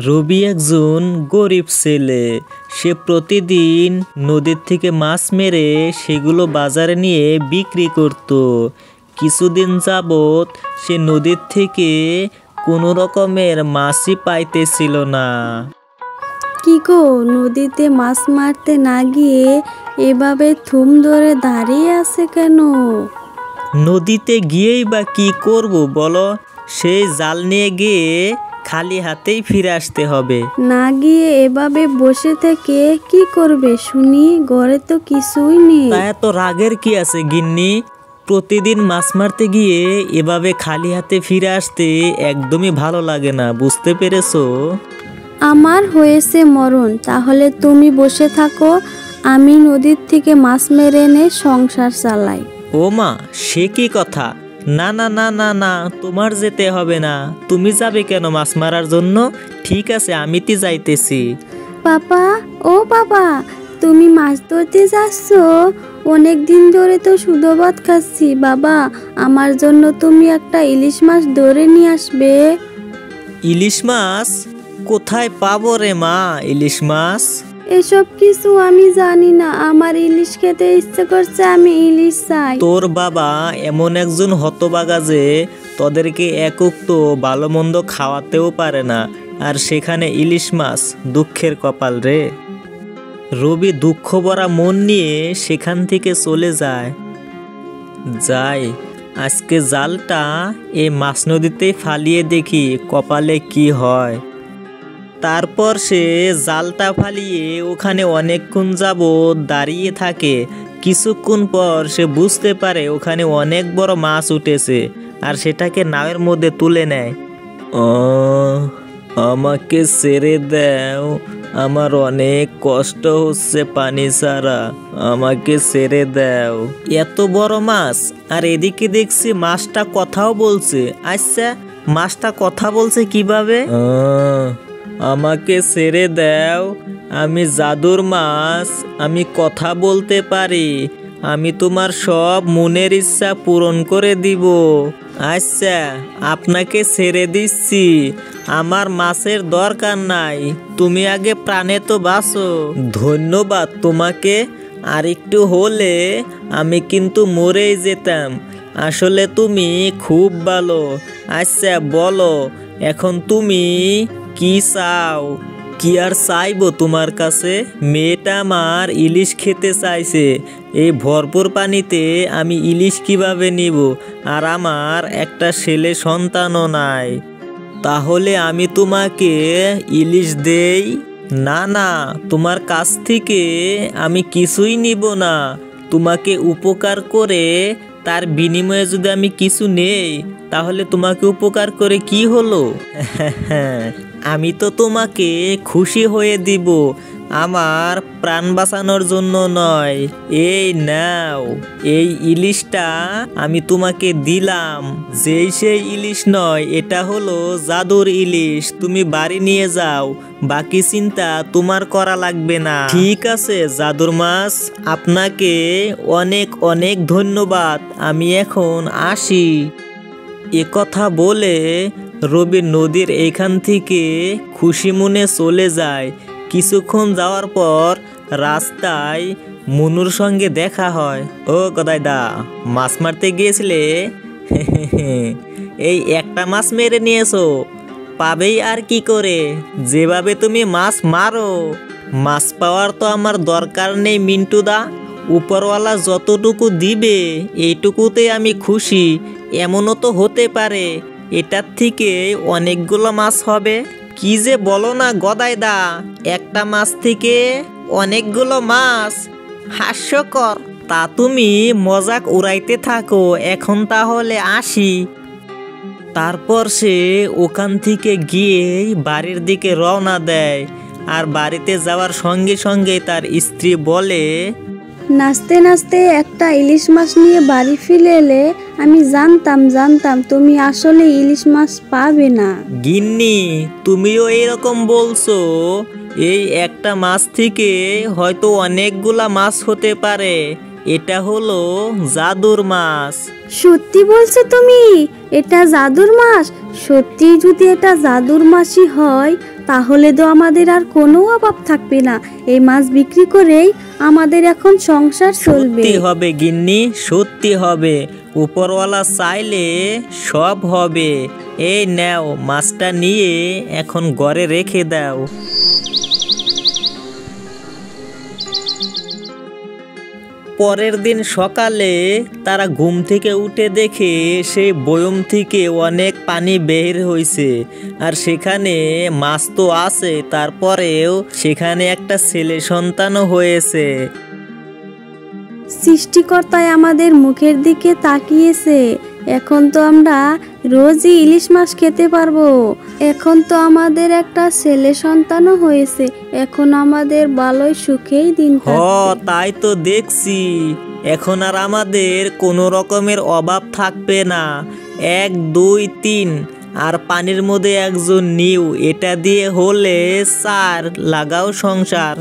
রবি একজন গরিব ছেলে। সে প্রতিদিন নদীর থেকে মাছ মেরে সেগুলো বাজারে নিয়ে বিক্রি করত। কিছুদিন যাবৎ সে নদীর থেকে কোনো রকমের মাছই পাইতেছিল না। কি গো, নদীতে মাছ মারতে না গিয়ে এভাবে থুম ধরে দাঁড়িয়ে আছে কেন? নদীতে গিয়েই বা কি করব বলো? সেই জাল নিয়ে গিয়ে খালি হাতেই ফিরে আসতে হবে। না গিয়ে এভাবে বসে থেকে কি করবে শুনি? ঘরে তো কিছুই নেই। তা এত রাগের কি আছে গিন্নি? প্রতিদিন মাছ মারতে গিয়ে এভাবে খালি হাতে ফিরে আসতে একদমই ভালো লাগে না, বুঝতে পেরেছো? আমার হয়েছে মরণ, তাহলে তুমি বসে থাকো, আমি নদীর থেকে মাছ মেরে এনে সংসার চালাই। ও মা, সে কি কথা? না না না না না, তোমার যেতে হবে না। তুমি যাবে কেন মাছ মারার জন্য? ঠিক আছে, আমি তো যাইতেছি। পাপা, ও পাপা, তুমি মাছ ধরতে যাচ্ছ? অনেক দিন ধরে তো শুধু ভাত খাচ্ছি। বাবা, আমার জন্য তুমি একটা ইলিশ মাছ ধরে নিয়ে আসবে। ইলিশ মাছ? কোথায় পাবো রে মা ইলিশ মাছ? এসব কিছু আমি জানি না, আমার ইলিশ খেতে ইচ্ছে করছে, আমি ইলিশ চাই। তোর বাবা এমন একজন হতবাগা যে তোদেরকে একক তো ভালো মন্দ খাওয়াতেও পারে না, আর সেখানে ইলিশ মাছ? দুঃখের কপাল রে। রবি দুঃখ ভরা মন নিয়ে সেখান থেকে চলে যায়। যাই, আজকে জালটা এই মাছ নদীতে ফালিয়ে দেখি কপালে কি হয়। তারপর সে জালটা ফালিয়ে ওখানে অনেকক্ষণ যাবৎ দাঁড়িয়ে থাকে। কিছুক্ষণ পর সে বুঝতে পারে ওখানে অনেক বড় মাছ উঠেছে, আর সেটাকে নাওয়ের মধ্যে তুলে নেয়। আমাকে ছেড়ে দাও, আমার অনেক কষ্ট হচ্ছে পানি ছাড়া, আমাকে ছেড়ে দাও। এত বড় মাছ, আর এদিকে দেখছি মাছটা কথাও বলছে। আচ্ছা, মাছটা কথা বলছে কিভাবে? আমাকে ছেড়ে দাও, আমি জাদুর মাছ, আমি কথা বলতে পারি, আমি তোমার সব মনের ইচ্ছা পূরণ করে দিব। আচ্ছা, আপনাকে ছেড়ে দিচ্ছি, আমার মাছের দরকার নাই, তুমি আগে প্রাণে তো বাঁচো। ধন্যবাদ তোমাকে, আর একটু হলে আমি কিন্তু মরেই যেতাম। আসলে তুমি খুব ভালো। আচ্ছা বলো, এখন তুমি কি চাও? কি আর চাইবো তোমার কাছে? মেয়েটা আমার ইলিশ খেতে চাইছে। এই ভরপুর পানিতে আমি ইলিশ কিভাবে নিব? আর আমার একটা ছেলে সন্তানও নাই। তাহলে আমি তোমাকে ইলিশ দেই? না না, তোমার কাছ থেকে আমি কিছুই নিব না। তোমাকে উপকার করে তার বিনিময়ে যদি আমি কিছু নেই, তাহলে তোমাকে উপকার করে কি হলো? আমি তো তোমাকে খুশি হয়ে দিব, আমার প্রাণ বাঁচানোর জন্য নয়। এই নাও, এই ইলিশটা আমি তোমাকে দিলাম। যেই সেই ইলিশ নয়, এটা হলো জাদুর ইলিশ। তুমি বাড়ি নিয়ে যাও, বাকি চিন্তা তোমার করা লাগবে না। ঠিক আছে জাদুর মাছ, আপনাকে অনেক অনেক ধন্যবাদ, আমি এখন আসি। একথা বলে রবি নদীর এইখান থেকে খুশি মনে চলে যায়। কিছুক্ষণ যাওয়ার পর রাস্তায় মনুর সঙ্গে দেখা হয়। ও গদাইদা, মাছ মারতে গিয়েছিলে? এই একটা মাছ মেরে নিয়েছো, পাবেই আর কি করে? যেভাবে তুমি মাছ মারো, মাছ পাওয়ার তো আমার দরকার নেই মিন্টুদা। উপরওয়ালা যতটুকু দিবে এইটুকুতে আমি খুশি। এমনও তো হতে পারে এটার থেকে অনেকগুলো মাছ হবে। কি যে বলো না গদাইদা, একটা মাছ থেকে অনেকগুলো মাছ? হাস্যকর। তা তুমি মজাক উড়াইতে থাকো, এখন তাহলে আসি। তারপর সে ওখান থেকে গিয়ে বাড়ির দিকে রওনা দেয়। আর বাড়িতে যাওয়ার সঙ্গে সঙ্গে তার স্ত্রী বলে, নাচতে নাচতে একটা ইলিশ মাছ নিয়ে বাড়ি ফিরে এলে। আমি জানতাম তুমি আসলে ইলিশ মাছ পাবে না। গিন্নি, তুমিও এরকম বলছো? এই একটা মাছ থেকে হয়তো অনেকগুলা মাছ হতে পারে। এটা হলো জাদুর মাছ। সত্যি বলছো তুমি? এটা জাদুর মাছ? সত্যি যদি এটা জাদুর মাছই হয় তাহলে তো আমাদের আর কোনো অভাব থাকবে না। এই মাছ বিক্রি করেই আমাদের এখন সংসার চলবে। সত্যি হবে গিন্নি, সত্যি হবে। উপরওয়ালা চাইলে সব হবে। এই নাও, মাছটা নিয়ে এখন ঘরে রেখে দাও। পরের দিন সকালে তারা ঘুম থেকে উঠে দেখে সেই বয়ম থেকে অনেক পানি বের হয়েছে, আর সেখানে মাছ তো আছে, তারপরেও সেখানে একটা ছেলে সন্তানও হয়েছে। সৃষ্টিকর্তায় আমাদের মুখের দিকে তাকিয়েছে। এখন তো আমরা রোজই ইলিশ মাছ খেতে পারবো। এখন তো আমাদের একটা ছেলে সন্তানও হয়েছে। এখন আমাদের ভালোই সুখেই দিন কাটবে। তাই তো দেখছি। এখন আর আমাদের কোনো রকমের অভাব থাকবে না। 1 2 3 আর পানির মধ্যে একজন নিউ, এটা দিয়ে হলে 4 লাগাও সংসার।